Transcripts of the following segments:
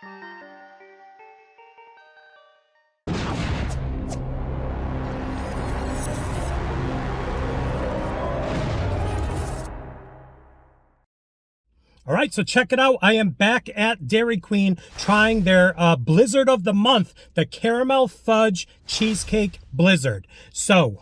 All right, so check it out. I am back at Dairy Queen trying their Blizzard of the Month, the Caramel Fudge Cheesecake Blizzard. So,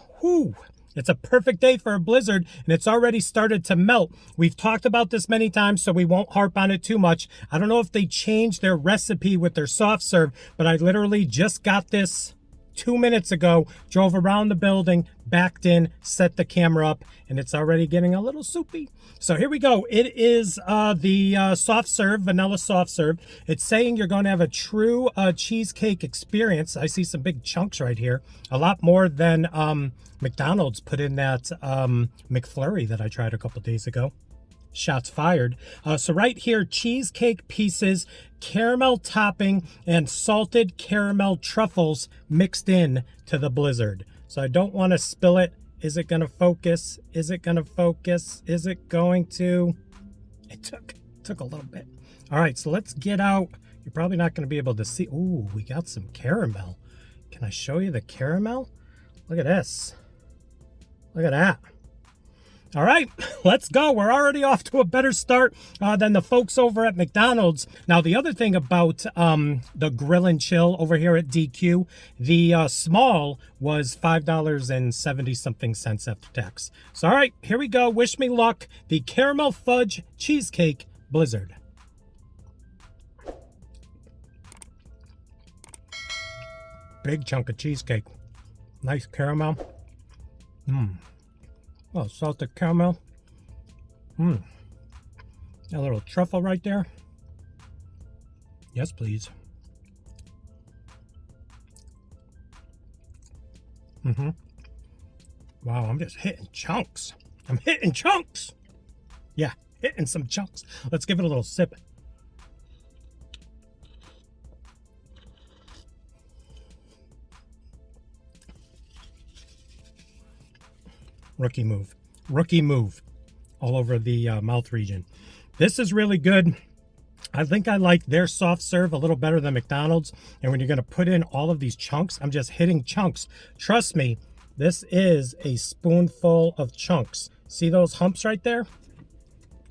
it's a perfect day for a blizzard, and it's already started to melt. We've talked about this many times, so we won't harp on it too much. I don't know if they changed their recipe with their soft serve, but I literally just got this 2 minutes ago, drove around the building, backed in, set the camera up, and it's already getting a little soupy. So here we go. It is the soft serve, vanilla soft serve. It's saying you're going to have a true cheesecake experience. I see some big chunks right here. A lot more than McDonald's put in that McFlurry that I tried a couple days ago. Shots fired. So right here, cheesecake pieces, caramel topping, and salted caramel truffles mixed in to the blizzard. So I don't want to spill it. Is it going to focus? Is it going to focus? Is it going to? It took a little bit. All right, so let's get out. You're probably not going to be able to see. Ooh, we got some caramel. Can I show you the caramel? Look at this. Look at that. All right, let's go. We're already off to a better start than the folks over at McDonald's. Now, the other thing about the grill and chill over here at DQ, the small was $5.70-something after tax. So, all right, here we go. Wish me luck. The Caramel Fudge Cheesecake Blizzard. Big chunk of cheesecake. Nice caramel. Oh, salted caramel. A little truffle right there. Yes, please. Wow, I'm just hitting chunks. I'm hitting chunks. Yeah, hitting some chunks. Let's give it a little sip. Rookie move all over the mouth region. This is really good. I think I like their soft serve a little better than McDonald's. And when you're going to put in all of these chunks, I'm just hitting chunks. Trust me, this is a spoonful of chunks. See those humps right there?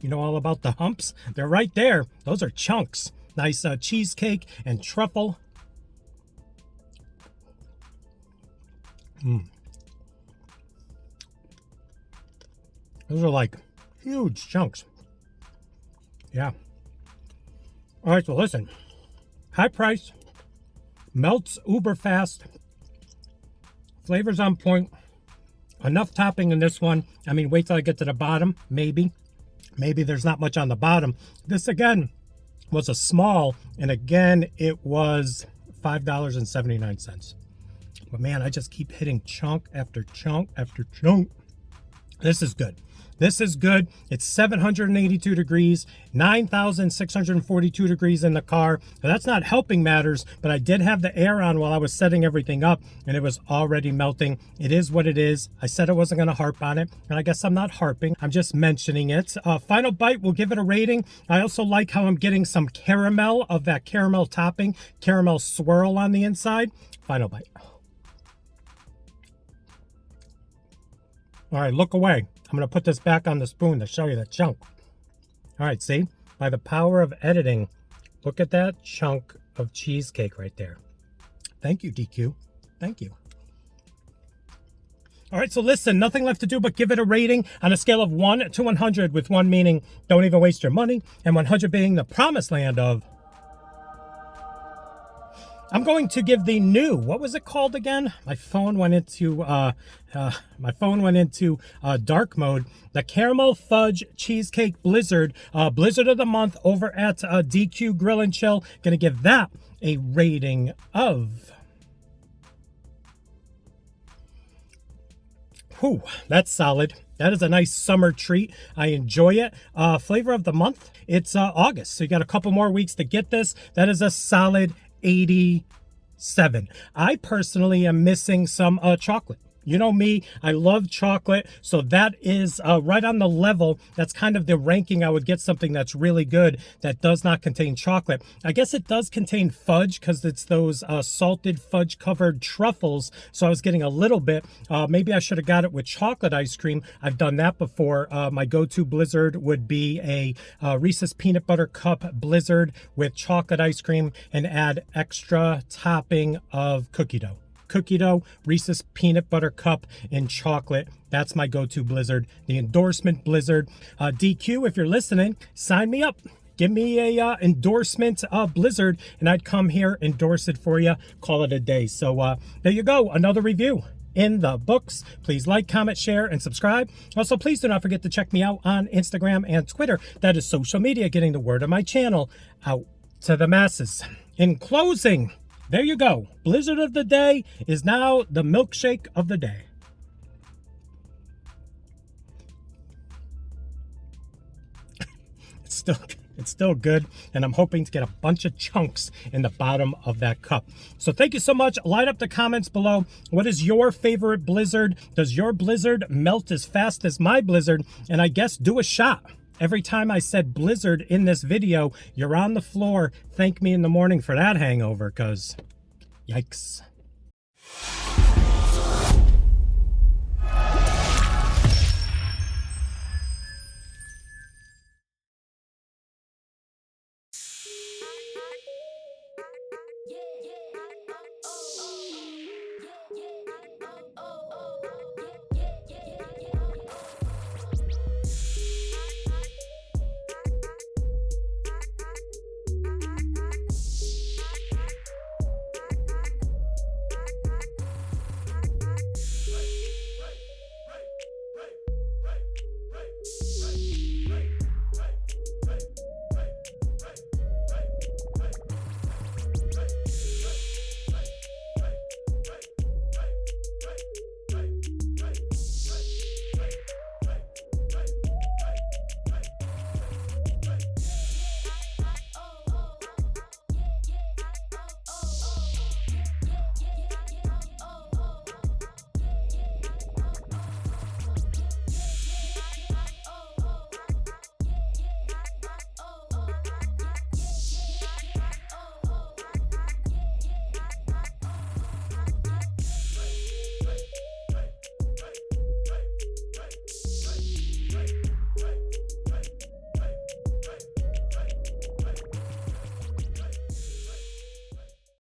You know all about the humps? They're right there. Those are chunks. Nice cheesecake and truffle. Those are like huge chunks. Yeah. All right, so listen. High price. Melts uber fast. Flavors on point. Enough topping in this one. I mean, wait till I get to the bottom. Maybe there's not much on the bottom. This, again, was a small. And again, it was $5.79. But man, I just keep hitting chunk after chunk after chunk. This is good. This is good. It's 782 degrees, 9,642 degrees in the car. Now, that's not helping matters, but I did have the air on while I was setting everything up, and it was already melting. It is what it is. I said I wasn't going to harp on it, and I guess I'm not harping. I'm just mentioning it. Final bite, we'll give it a rating. I also like how I'm getting some caramel of that caramel topping, caramel swirl on the inside. Final bite. All right, look away. I'm going to put this back on the spoon to show you the chunk. All right, see? By the power of editing, look at that chunk of cheesecake right there. Thank you, DQ. Thank you. All right, so listen, nothing left to do but give it a rating on a scale of 1 to 100, with 1 meaning don't even waste your money, and 100 being the promised land of... I'm going to give the new, what was it called again? My phone went into dark mode. The Caramel Fudge Cheesecake Blizzard, Blizzard of the Month over at DQ Grill and Chill. Gonna give that a rating of... Whew, that's solid. That is a nice summer treat. I enjoy it. Flavor of the month, it's August. So you got a couple more weeks to get this. That is a solid 87. I personally am missing some chocolate. You know me, I love chocolate, so that is right on the level. That's kind of the ranking I would get something that's really good that does not contain chocolate. I guess it does contain fudge because it's those salted fudge covered truffles, so I was getting a little bit. Maybe I should have got it with chocolate ice cream. I've done that before. My go-to blizzard would be a Reese's Peanut Butter Cup blizzard with chocolate ice cream and add extra topping of cookie dough. Cookie dough, Reese's Peanut Butter Cup, and chocolate. That's my go-to blizzard. The endorsement blizzard. DQ, if you're listening, sign me up. Give me a endorsement blizzard, and I'd come here, endorse it for you, call it a day. So there you go, another review in the books. Please like, comment, share, and subscribe. Also, please do not forget to check me out on Instagram and Twitter. That is social media, getting the word of my channel out to the masses. In closing, there you go. Blizzard of the day is now the milkshake of the day. It's still good, and I'm hoping to get a bunch of chunks in the bottom of that cup. So thank you so much. Light up the comments below. What is your favorite blizzard? Does your blizzard melt as fast as my blizzard? And I guess do a shot. Every time I said blizzard in this video, you're on the floor. Thank me in the morning for that hangover, because yikes.